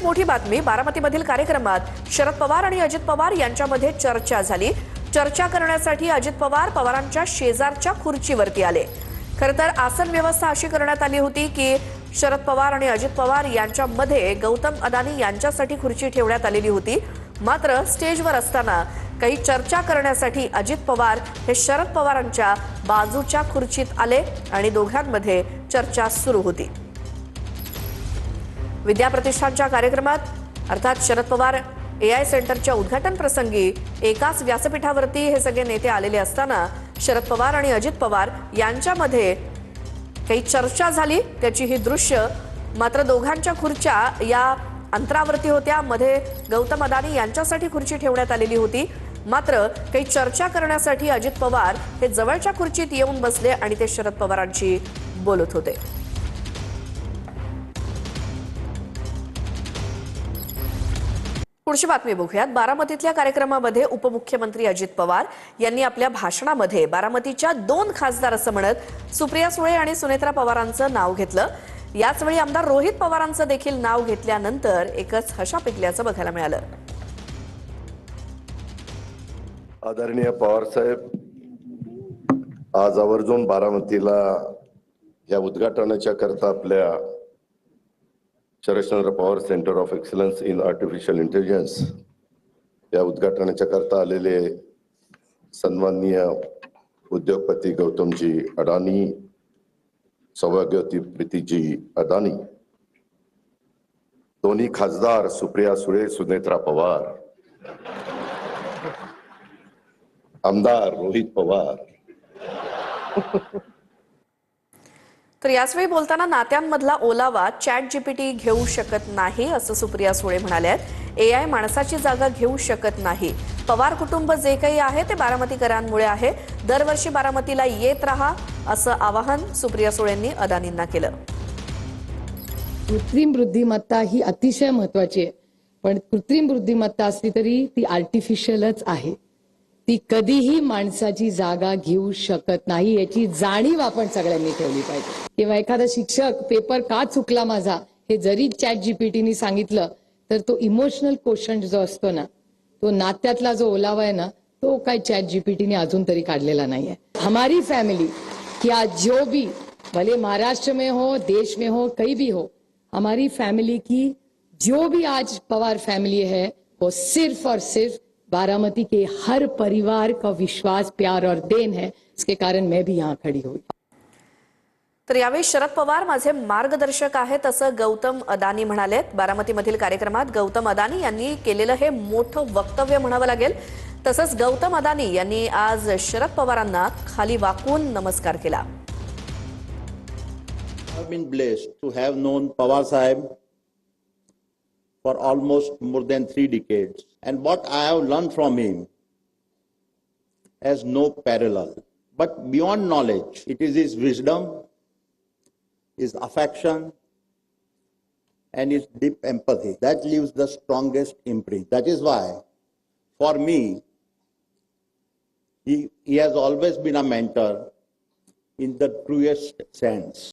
मोठी बातमी बारामतीमधील कार्यक्रमात शरद पवार आणि अजित पवार यांच्यामध्ये चर्चा झाली। चर्चा करण्यासाठी अजित पवार पवारांच्या शेजारच्या खुर्चीवरती आले। खरं तर आसन व्यवस्था अशी करण्यात आली होती की शरद पवार आणि अजित पवार यांच्यामध्ये गौतम अदानी यांच्यासाठी खुर्ची ठेवण्यात आलेली होती। मात्र स्टेजवर असताना काही चर्चा करण्यासाठी अजित पवार हे शरद पवारांच्या बाजूच्या खुर्चीत आले आणि दोघांमध्ये चर्चा सुरू होती। विद्या प्रतिष्ठानच्या कार्यक्रमात अर्थात शरद पवार एआय सेंटरच्या उद्घाटन प्रसंगी एकाच व्यासपीठावरती हे सगळे नेते आलेले असताना शरद पवार आणि अजित पवार यांच्यामध्ये काही चर्चा झाली। त्याची ही दृश्य मात्र दोघांच्या खुर्च्या या अंतरावरती होत्या। मध्ये गौतम अदानी यांच्यासाठी खुर्ची ठेवण्यात आलेली होती। मात्र काही चर्चा करण्यासाठी अजित पवार हे जवळच्या खुर्चीत येऊन बसले आणि ते शरद पवारांची बोलत होते। पुढची बातमी बघूयात। बारामतीतल्या कार्यक्रमामध्ये उपमुख्यमंत्री अजित पवार यांनी आपल्या भाषणामध्ये बारामतीच्या 2 खासदार असं म्हणत सुप्रिया सुळे आणि सुनेत्रा पवारांचं नाव घेतलं। याचवेळी आमदार रोहित पवारांचं देखील नाव घेतल्यानंतर एकच हशा पिकल्याचं बघायला मिळालं। आदरणीय पवार साहेब, आज आवर्जून बारामतीला या उद्घाटनाच्या करता आपल्या Sharadchandra Pawar centre of excellence in artificial intelligence या उद्घाटनाच्या करता आलेले सन्माननीय उद्योगपती गौतमजी अडानी, सौभाग्यवती प्रीतीजी अदानी, दोन्ही खासदार सुप्रिया सुळे, सुनेत्रा पवार, आमदार रोहित पवार। तर याचवेळी बोलताना नात्यांमधला ओलावा चॅट जीपीटी घेऊ शकत नाही असं सुप्रिया सुळे म्हणाल्या। एआय माणसाची जागा घेऊ शकत नाही। पवार कुटुंब जे काही आहे ते बारामतीकरांमुळे आहे। दरवर्षी बारामतीला येत राहा असं आवाहन सुप्रिया सुळेंनी अदानींना केलं। कृत्रिम बुद्धिमत्ता ही अतिशय महत्त्वाची आहे, पण कृत्रिम बुद्धिमत्ता असली तरी ती आर्टिफिशियलच आहे। ती कधीही माणसाची जागा घेऊ शकत नाही याची जाणीव आपण सगळ्यांनी ठेवली पाहिजे। किंवा एखादा शिक्षक पेपर का चुकला माझा हे जरी चॅट जीपीटीने सांगितलं तर तो इमोशनल क्वेश्चन जो असतो ना, तो नात्यातला जो ओलावा आहे ना, तो काय चॅट जीपीटीने अजून तरी काढलेला नाहीये। हमारी फैमिली क्या जो भी भले महाराष्ट्र में हो, देश में हो, कहीं भी हो, हमारी फैमिली की जो भी आज पवार फैमिली है वो सिर्फ और सिर्फ बारामती के हर परिवार का विश्वास, प्यार और देन है। इसके कारण मैं भी यहाँ खड़ी हुई। तर यावेळी शरद पवार माझे मार्गदर्शक आहेत असं गौतम अदानी म्हणाले। बारामतीमधील कार्यक्रमात गौतम अदानी यांनी केलेलं हे मोठं वक्तव्य म्हणावं लागेल। तसंच गौतम अदानी यांनी आज शरद पवारांना खाली वाकून नमस्कार केला। I have been blessed to have known Pawar Sahib for almost more than 3 decades, and what I have learned from him has no parallel. But beyond knowledge, it is his wisdom, his affection, and his deep empathy that leaves the strongest imprint. That is why, for me, he has always been a mentor in the truest sense.